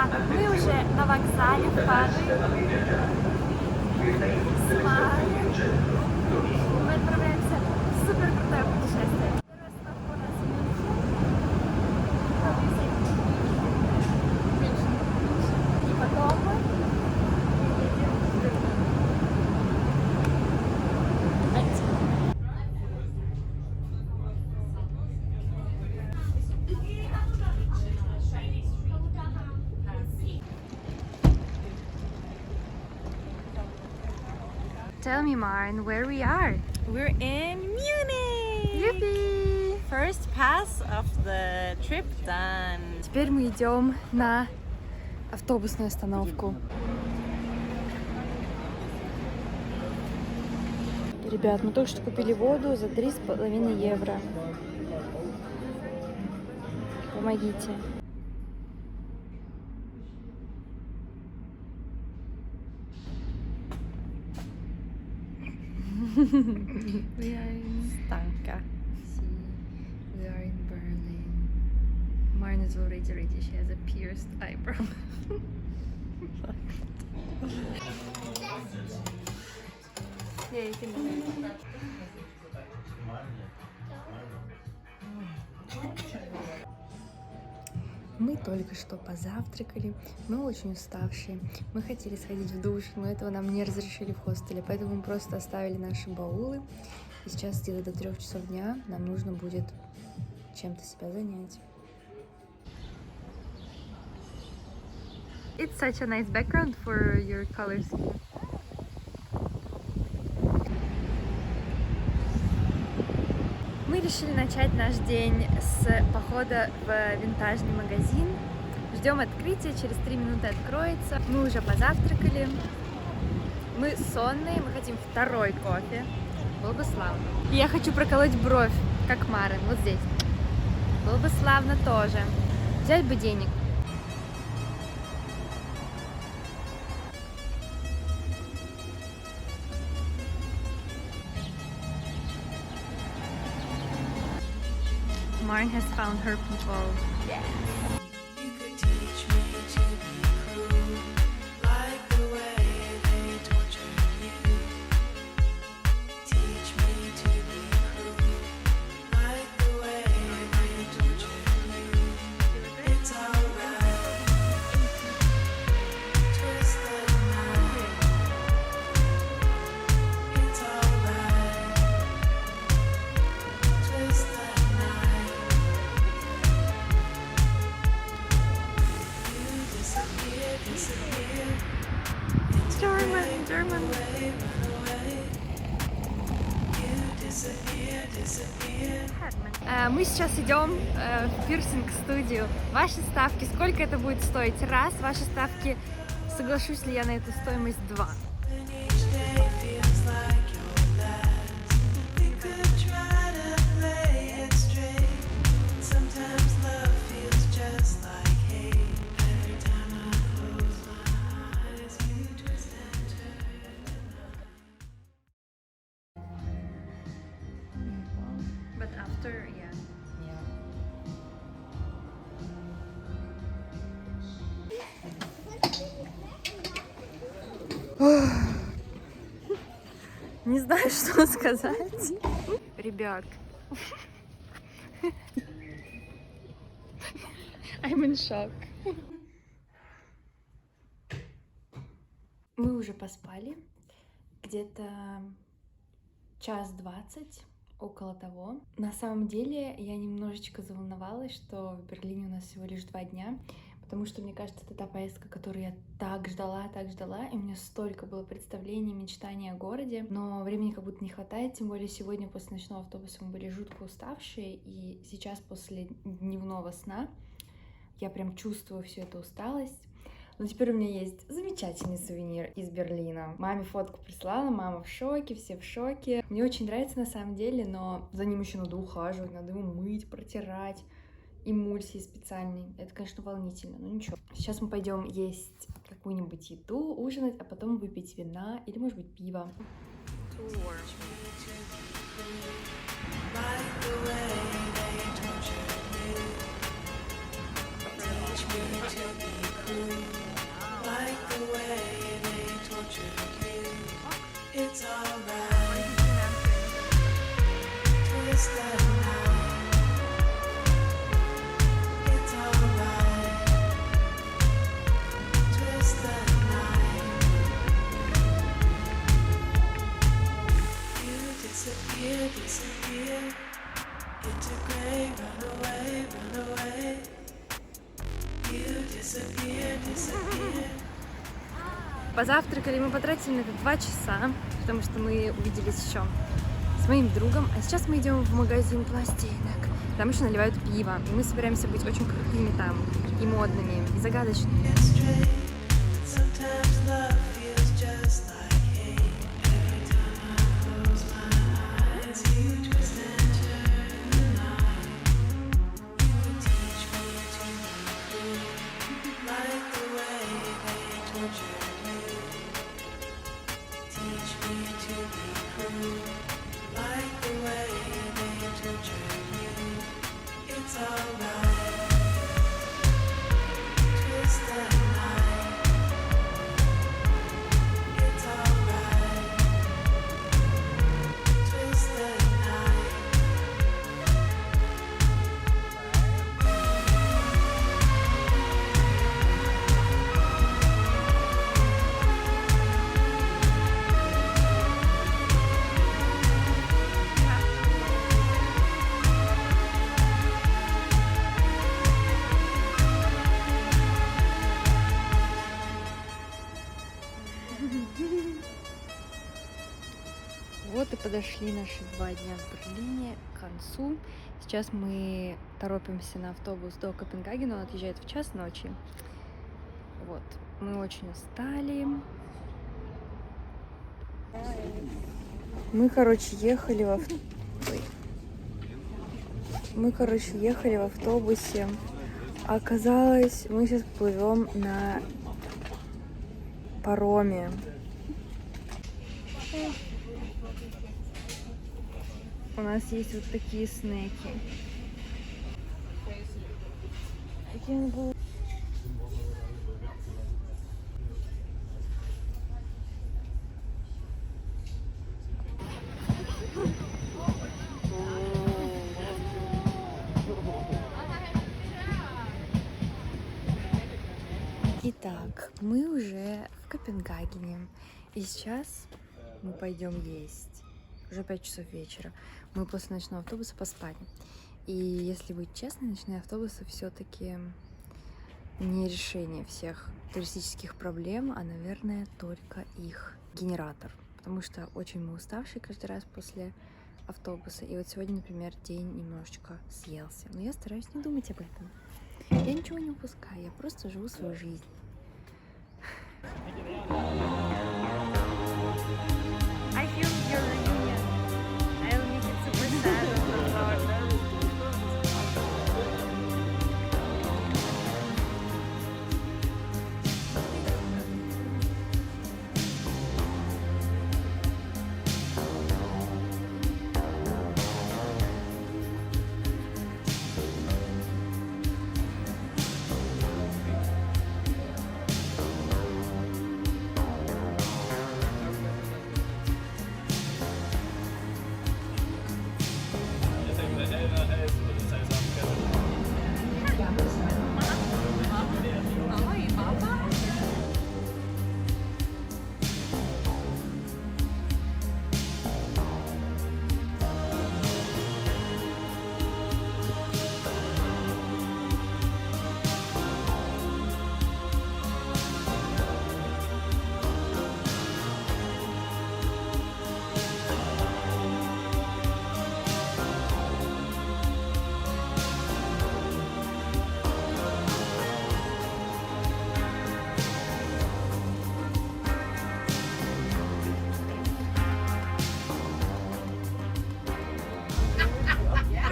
Итак, мы уже на вокзале в Падуе. Мы отправляемся в супер крутое путешествие. Первая остановка у нас Мюнхен. И потом мы едем в Берлин. Tell me, Maren, where we are. We're in Munich! Yippee! First pass of the trip done. Теперь мы идем на автобусную остановку. Ребят, мы только что купили воду за 3,5 евро. Помогите. We are in Stanka. We are in Berlin. Maren is already ready. She has a pierced eyebrow. Yeah, you can do it. Мы только что позавтракали, мы очень уставшие. Мы хотели сходить в душ, но этого нам не разрешили в хостеле, поэтому мы просто оставили наши баулы. И сейчас где-то до 3 часов дня нам нужно будет чем-то себя занять. It's such a nice background for your color scheme. Мы решили начать наш день с похода в винтажный магазин. Ждем открытия, через 3 минуты откроется. Мы уже позавтракали. Мы сонные, мы хотим второй кофе. Было бы славно. И я хочу проколоть бровь, как Марин, вот здесь. Было бы славно тоже. Взять бы денег. Maren has found her people. Yes. You could teach me to be cruel, like the way they torture you. Teach me to be cruel, like the way they torture you. It's alright. Twist the knife. It's alright. Twist the knife. German. Мы сейчас идем в пирсинг-студию. Ваши ставки, сколько это будет стоить? Раз, ваши ставки, соглашусь ли я на эту стоимость? 2. But after, yeah. Не знаю, что сказать. Ребят. I'm in shock. Мы уже поспали. Где-то 1:20. Около того. На самом деле я немножечко заволновалась, что в Берлине у нас всего лишь 2 дня, потому что, мне кажется, это та поездка, которую я так ждала, и у меня столько было представлений, мечтаний о городе, но времени как будто не хватает, тем более сегодня после ночного автобуса мы были жутко уставшие, и сейчас после дневного сна я прям чувствую всю эту усталость. Но теперь у меня есть замечательный сувенир из Берлина. Маме фотку прислала, мама в шоке, все в шоке. Мне очень нравится на самом деле, но за ним еще надо ухаживать, надо его мыть, протирать. Эмульсии специальной. Это, конечно, волнительно, но ничего. Сейчас мы пойдем есть какую-нибудь еду, ужинать, а потом выпить вина или, может быть, пиво. Teach me to be cruel. into gray. Run away, run away. You disappear, disappear. Позавтракали мы потратили на это 2 часа, потому что мы увиделись еще с моим другом. А сейчас мы идем в магазин пластинок. Там еще наливают пиво. И мы собираемся быть очень крутыми там, и модными, и загадочными. It's straight. Sometimes love feels just like hate. Every time I close my eyes, you twist and turn the night. You could teach me to be cool, like the way they tortured you. Teach me to be cruel, like the way they tortured you. It's alright. Twist and night. It's alright. Twist and night. Вот и подошли наши 2 дня в Берлине к концу. Сейчас мы торопимся на автобус до Копенгагена, он отъезжает в 1:00 ночи. Вот, мы очень устали. Мы, ехали в автобусе. А оказалось, мы сейчас плывем на пароме. У нас есть вот такие снеки. Итак, мы уже в Копенгагене. И сейчас мы пойдем есть. Уже 5 часов вечера. Мы после ночного автобуса поспали. И если быть честной, ночные автобусы все-таки не решение всех туристических проблем, а, наверное, только их генератор. Потому что очень мы уставшие каждый раз после автобуса. И вот сегодня, например, день немножечко съелся. Но я стараюсь не думать об этом. Я ничего не упускаю, я просто живу свою жизнь. I feel your reunion. I'll make it super sad on the vlog.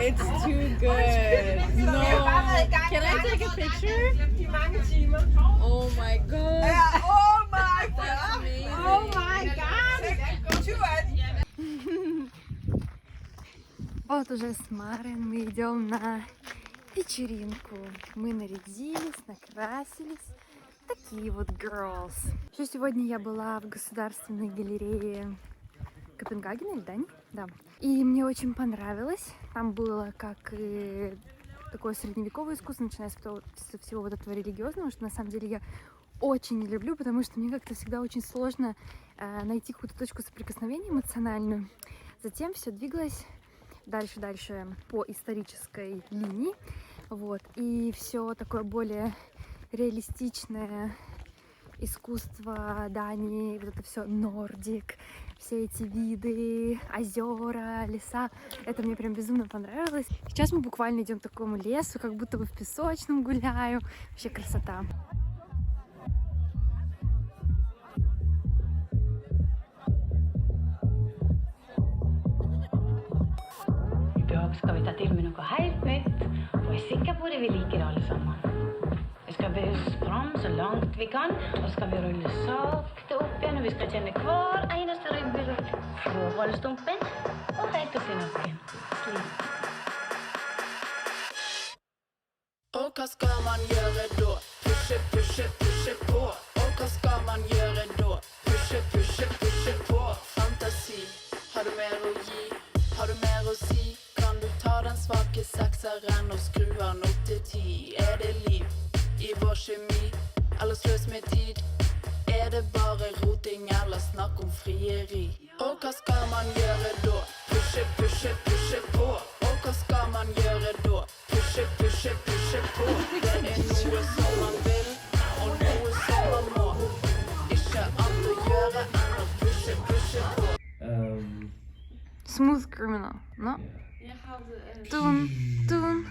It's too good. No. Can I take a picture? Oh my god. Oh my That's god! amazing. Oh my god! Do it! Вот уже с Марин мы идем на вечеринку. Мы нарядились, накрасились. Такие вот girls. Еще сегодня я была в Государственной галерее Копенгагена, или Дани? Да. И мне очень понравилось. Там было как и такое средневековое искусство, начиная со всего вот этого религиозного, что на самом деле я очень не люблю, потому что мне как-то всегда очень сложно найти какую-то точку соприкосновения эмоциональную. Затем все двигалось дальше по исторической линии, вот, и все такое более реалистичное искусство Дании, вот это все нордик, все эти виды, озера, леса, это мне прям безумно понравилось. Сейчас мы буквально идем к такому лесу, как будто бы в песочном гуляю, вообще красота. Idag ska vi ta till med något helt nytt och jag är säker på det vi liker alle sammen. Vi skal bøye oss fram så langt vi kan, og så skal vi rulle sakte opp igjen, og vi skal kjenne hver eneste ryggbein fra rollestumpen og helt opp i nakken. Slik. Og hva skal man gjøre da? Pushe, pushe, pushe på. Og hva skal man gjøre da? Pushe, pushe, pushe på. Fantasi, har du mer å gi? Har du mer å si? Kan du ta den svake sekseren og skru den opp til 10? Er det liv i vår kjemi, eller sløs med tid? Er det bare roting eller snakk om frieri? Og hva skal man gjøre da? Pushe, pushe, pushe på. Og hva skal man gjøre da? Pushe, pushe, pushe på. Det er noe som man vil, og noe som man må. Ikke annet å gjøre enn å pushe, pushe på. Smooth Criminal, no? Тун, тун.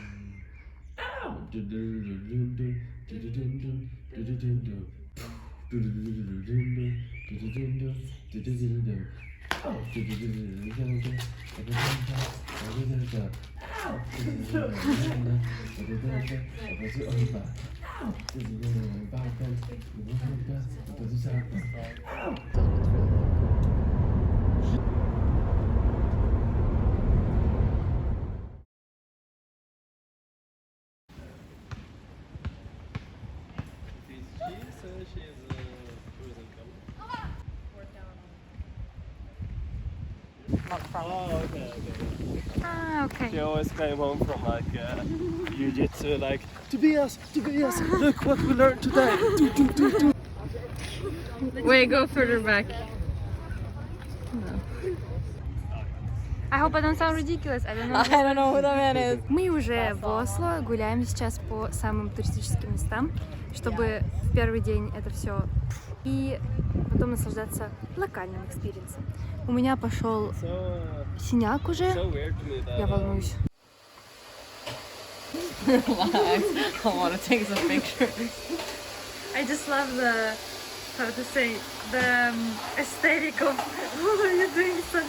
Ah, okay. She always came home from like jiu-jitsu, like Tobias, look what we learned today. Do, do, do, do. Wait, go further back. I hope I don't sound ridiculous. I don't know. I don't know who that man is. Мы уже в Осло, гуляем сейчас по самым туристическим местам, чтобы в первый день это все и потом наслаждаться локальным экспириенсом. У меня пошел синяк уже. So weird to me that Я волнуюсь. Relax. I want to take some pictures. I just love the, how to say, the aesthetic of what are you doing, son?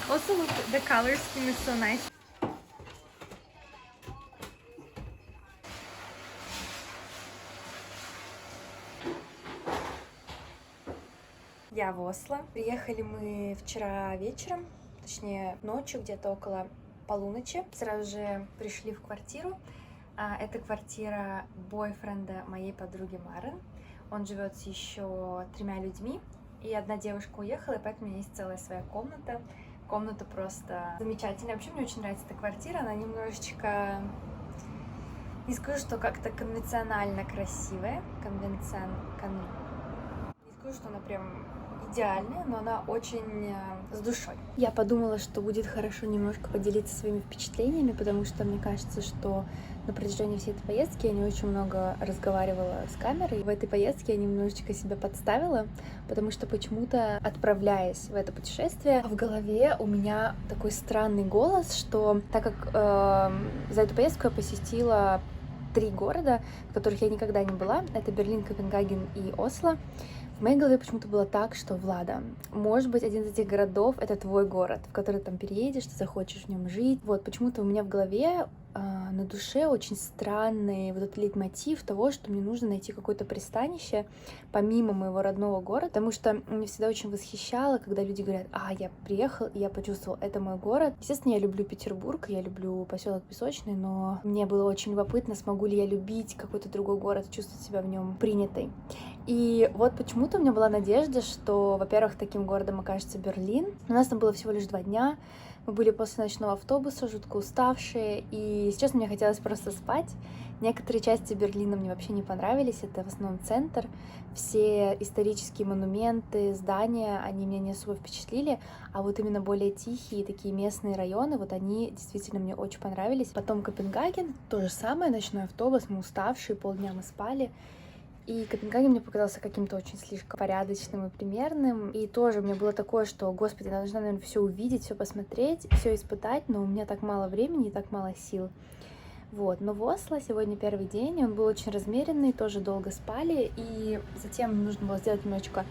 Also, look, the color scheme is so nice. Я в Осло. Приехали мы вчера вечером, точнее ночью, где-то около полуночи. Сразу же пришли в квартиру. Это квартира бойфренда моей подруги Марен. Он живет с еще 3 людьми. И одна девушка уехала, и поэтому у меня есть целая своя комната. Комната просто замечательная. Вообще мне очень нравится эта квартира. Она немножечко, не скажу, что как-то конвенционально красивая. Не скажу, что она прям идеальная, но она очень с душой. Я подумала, что будет хорошо немножко поделиться своими впечатлениями, потому что мне кажется, что на протяжении всей этой поездки я не очень много разговаривала с камерой. В этой поездке я немножечко себя подставила, потому что почему-то, отправляясь в это путешествие, в голове у меня такой странный голос, что так как за эту поездку я посетила 3 города, в которых я никогда не была, это Берлин, Копенгаген и Осло. В моей голове почему-то было так, что, Влада, может быть, один из этих городов — это твой город, в который там переедешь, ты захочешь в нем жить. Вот, почему-то у меня в голове на душе очень странный вот этот лейтмотив того, что мне нужно найти какое-то пристанище помимо моего родного города, потому что меня всегда очень восхищало, когда люди говорят: я приехал, и я почувствовал, это мой город. Естественно, я люблю Петербург, я люблю поселок Песочный, но мне было очень любопытно, смогу ли я любить какой-то другой город, чувствовать себя в нем принятой. И вот почему-то у меня была надежда, что, во-первых, таким городом окажется Берлин. У нас там было всего лишь 2 дня. Мы были после ночного автобуса, жутко уставшие, и сейчас мне хотелось просто спать. Некоторые части Берлина мне вообще не понравились, это в основном центр. Все исторические монументы, здания, они меня не особо впечатлили, а вот именно более тихие такие местные районы, вот они действительно мне очень понравились. Потом Копенгаген, то же самое, ночной автобус, мы уставшие, полдня мы спали. И Копенгаген мне показался каким-то очень слишком порядочным и примерным. И тоже мне было такое, что, господи, я должна, наверное, все увидеть, все посмотреть, все испытать, но у меня так мало времени и так мало сил. Вот, но в Осло сегодня первый день, и он был очень размеренный, тоже долго спали, и затем нужно было сделать немножечко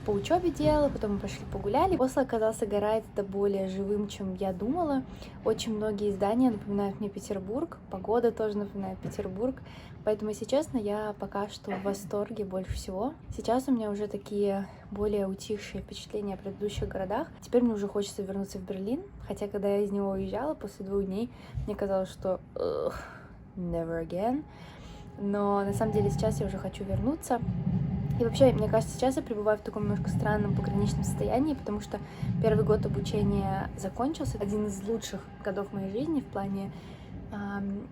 по учебе дела, потом мы пошли погуляли. Осло оказался гораздо более живым, чем я думала. Очень многие здания напоминают мне Петербург, погода тоже напоминает Петербург, поэтому, если честно, я пока что в восторге больше всего. Сейчас у меня уже такие более утихшие впечатления о предыдущих городах. Теперь мне уже хочется вернуться в Берлин, хотя когда я из него уезжала после 2 дней, мне казалось, что never again. Но на самом деле сейчас я уже хочу вернуться. И вообще, мне кажется, сейчас я пребываю в таком немножко странном пограничном состоянии, потому что первый год обучения закончился. Один из лучших годов моей жизни в плане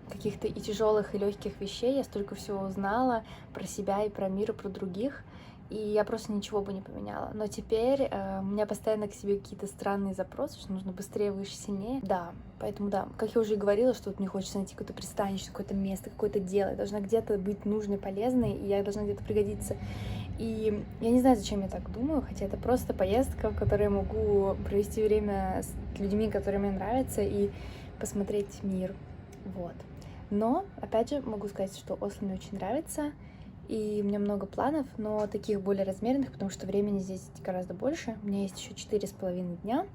каких-то и тяжелых, и легких вещей. Я столько всего узнала про себя и про мир, и про других. И я просто ничего бы не поменяла. Но теперь у меня постоянно к себе какие-то странные запросы, что нужно быстрее, выше, сильнее. Да, поэтому да, как я уже и говорила, что вот мне хочется найти какое-то пристанище, какое-то место, какое-то дело. Я должна где-то быть нужной, полезной, и я должна где-то пригодиться. И я не знаю, зачем я так думаю, хотя это просто поездка, в которой я могу провести время с людьми, которые мне нравятся, и посмотреть мир. Вот. Но, опять же, могу сказать, что Осло мне очень нравится, и у меня много планов, но таких более размеренных, потому что времени здесь гораздо больше. У меня есть еще 4,5 дня.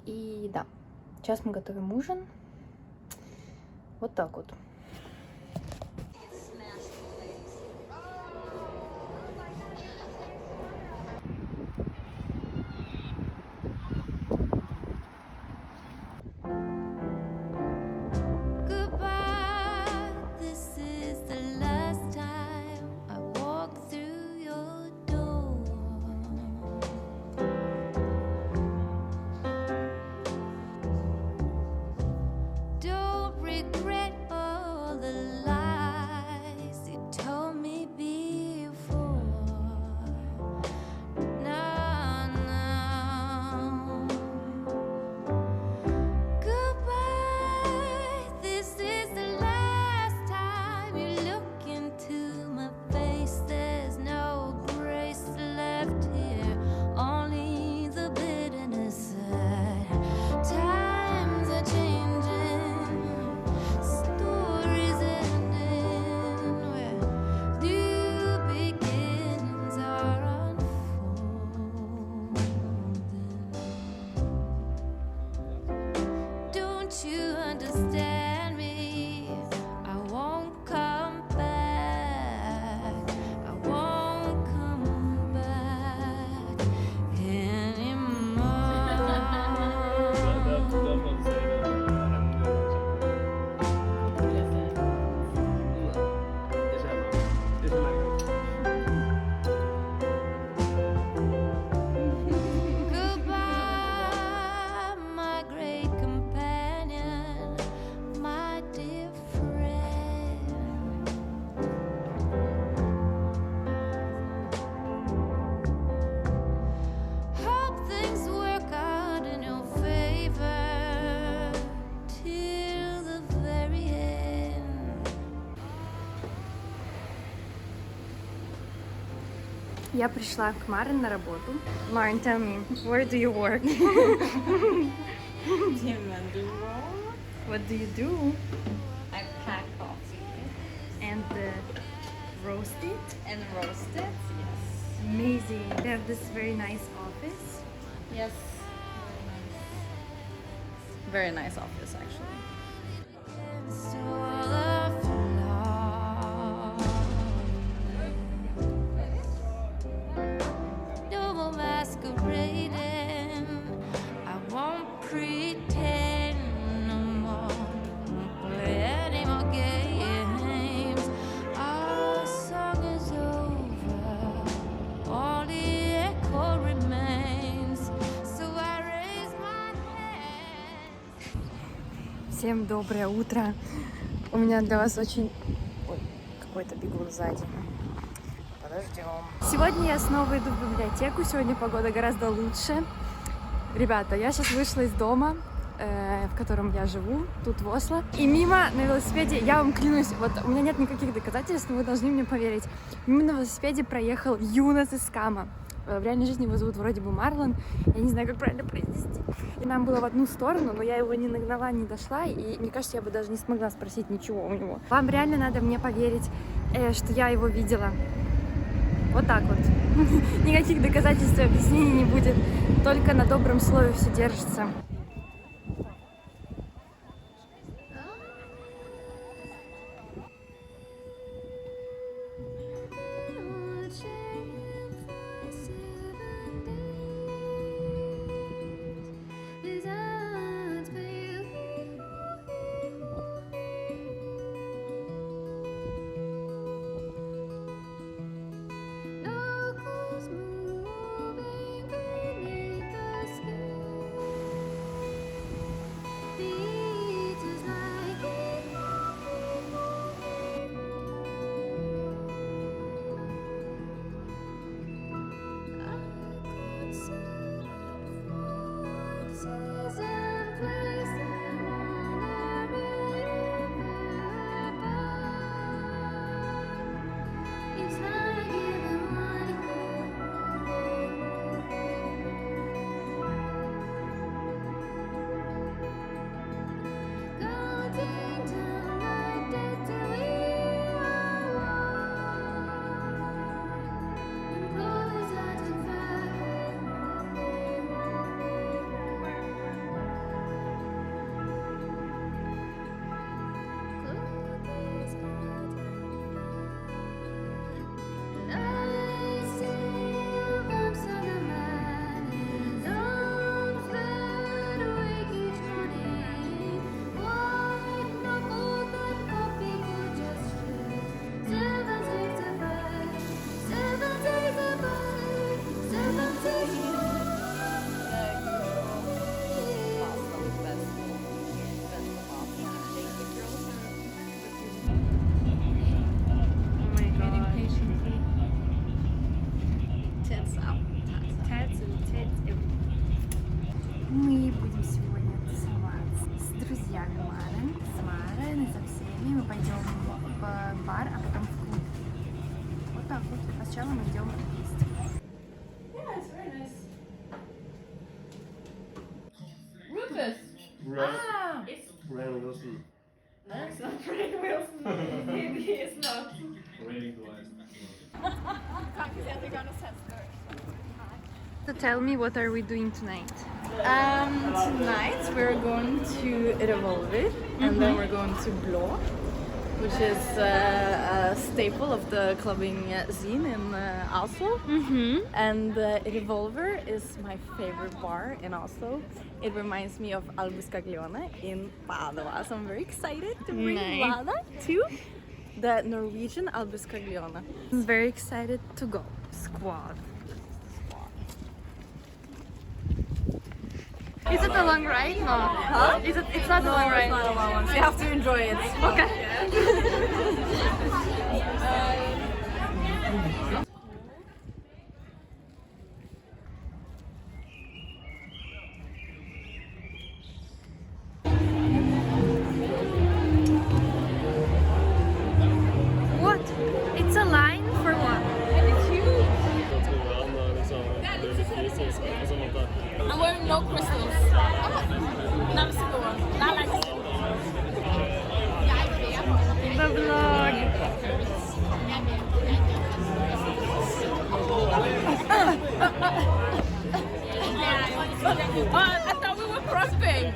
И да, сейчас мы готовим ужин. Вот так вот. Я пришла к Марин на работу. Martin, tell me, where do you work? What do you do? I pack coffee And roast it? and roast it. Yes. Amazing. They have this very nice office. Yes. Very nice office, actually. Only 'cause Всем доброе утро. У меня для вас очень... Ой, какой-то бегун сзади. Подождем. Сегодня я снова иду в библиотеку. Сегодня погода гораздо лучше. Ребята, я сейчас вышла из дома, в котором я живу, тут в Осло. И мимо на велосипеде, я вам клянусь, вот у меня нет никаких доказательств, но вы должны мне поверить. Мимо на велосипеде проехал Юнас из Кама. В реальной жизни его зовут вроде бы Марлон. Я не знаю, как правильно произнести. И нам было в одну сторону, но я его не нагнала, не дошла. И мне кажется, я бы даже не смогла спросить ничего у него. Вам реально надо мне поверить, что я его видела. Вот так вот. Никаких доказательств и объяснений не будет. Только на добром слове все держится. Мы будем сегодня тусоваться с друзьями Мары, с Марой, и со всеми. Мы пойдем в бар, а потом в клуб. Вот так вот. А сначала мы идем есть. Rufus. Ah, it's Ryan Wilson. no, it's not Brian Wilson. Maybe it's not. So tell me, what are we doing tonight? Tonight we're going to Revolver and then we're going to Blå, which is a staple of the clubbing scene in Oslo. And Revolver is my favorite bar in Oslo. It reminds me of Albus Caglione in Padova, so I'm very excited to bring Vlada to the Norwegian Albus Caglione. I'm very excited to go. Squad. Is it a long ride? No. Huh? It's not a long ride. It's not a long one, so you have to enjoy it. Okay. What? It's a line for what? I'm wearing no crystals. Not a single one. Not like this. The vlog. I thought we were crossing.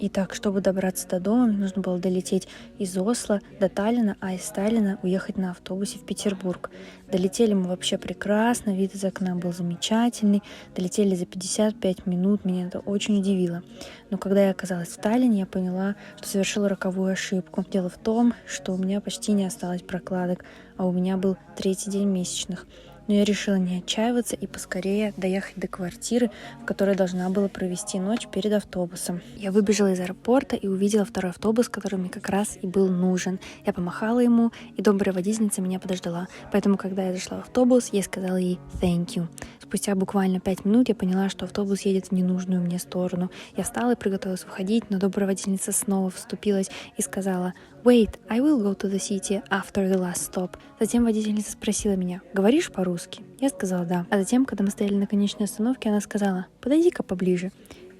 Итак, чтобы добраться до дома, мне нужно было долететь из Осло до Таллина, а из Таллина уехать на автобусе в Петербург. Долетели мы вообще прекрасно, вид из окна был замечательный. Долетели за 55 минут, меня это очень удивило. Но когда я оказалась в Таллине, я поняла, что совершила роковую ошибку. Дело в том, что у меня почти не осталось прокладок, а у меня был 3-й день месячных. Но я решила не отчаиваться и поскорее доехать до квартиры, в которой должна была провести ночь перед автобусом. Я выбежала из аэропорта и увидела второй автобус, который мне как раз и был нужен. Я помахала ему, и добрая водительница меня подождала. Поэтому, когда я зашла в автобус, я сказала ей «thank you». Спустя буквально 5 минут я поняла, что автобус едет в ненужную мне сторону. Я встала и приготовилась выходить, но добрая водительница снова вступилась и сказала «Wait, I will go to the city after the last stop». Затем водительница спросила меня «Говоришь по-русски?» Я сказала «да». А затем, когда мы стояли на конечной остановке, она сказала «Подойди-ка поближе».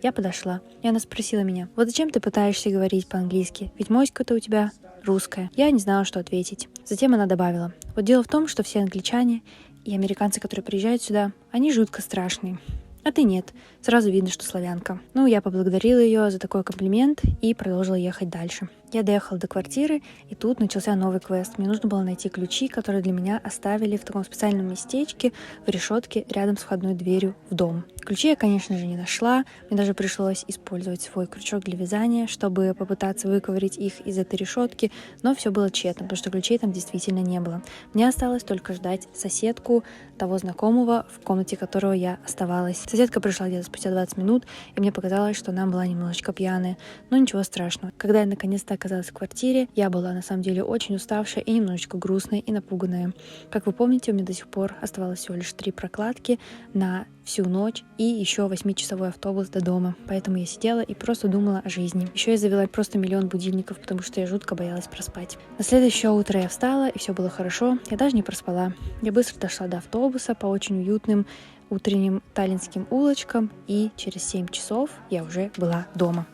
Я подошла, и она спросила меня «Вот зачем ты пытаешься говорить по-английски? Ведь моська-то у тебя русская». Я не знала, что ответить. Затем она добавила «Вот дело в том, что все англичане и американцы, которые приезжают сюда, они жутко страшные. А ты нет. Сразу видно, что славянка». Ну, я поблагодарила ее за такой комплимент и продолжила ехать дальше. Я доехала до квартиры, и тут начался новый квест. Мне нужно было найти ключи, которые для меня оставили в таком специальном местечке в решетке рядом с входной дверью в дом. Ключи я, конечно же, не нашла. Мне даже пришлось использовать свой крючок для вязания, чтобы попытаться выковырять их из этой решетки, но все было тщетно, потому что ключей там действительно не было. Мне осталось только ждать соседку, того знакомого, в комнате которого я оставалась. Соседка пришла где-то спустя 20 минут, и мне показалось, что она была немножечко пьяная, но ничего страшного. Когда я наконец-то оказалась в квартире, я была на самом деле очень уставшая и немножечко грустная и напуганная. Как вы помните, у меня до сих пор оставалось всего лишь 3 прокладки на всю ночь и еще 8-часовой автобус до дома. Поэтому я сидела и просто думала о жизни. Еще я завела просто миллион будильников, потому что я жутко боялась проспать. На следующее утро я встала, и все было хорошо. Я даже не проспала. Я быстро дошла до автобуса по очень уютным утренним таллинским улочкам, и через 7 часов я уже была дома.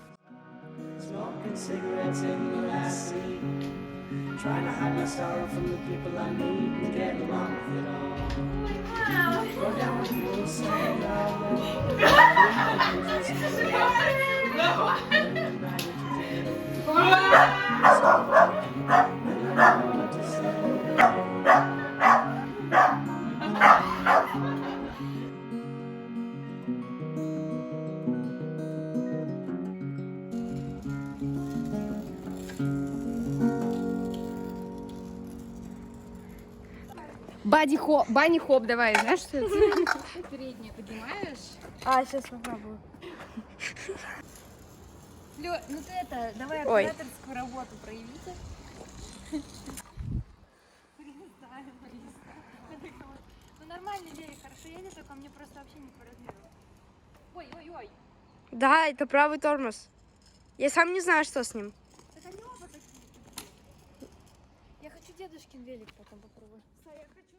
Smoking cigarettes in the last seat. Trying to hide my sorrow from the people I meet and get along with it all. Go down with you, say Банни-хоп, давай, знаешь, что это? Переднее поднимаешь. А, сейчас попробую. Лё, ну ты это, давай Ой. операторскую работу проявите. Ну нормально, Лерик, хорошо едет, только мне просто вообще не по размеру. Ой. Да, это правый тормоз. Я сам не знаю, что с ним. Так они оба такие. Я хочу дедушкин велик потом попробовать. Я хочу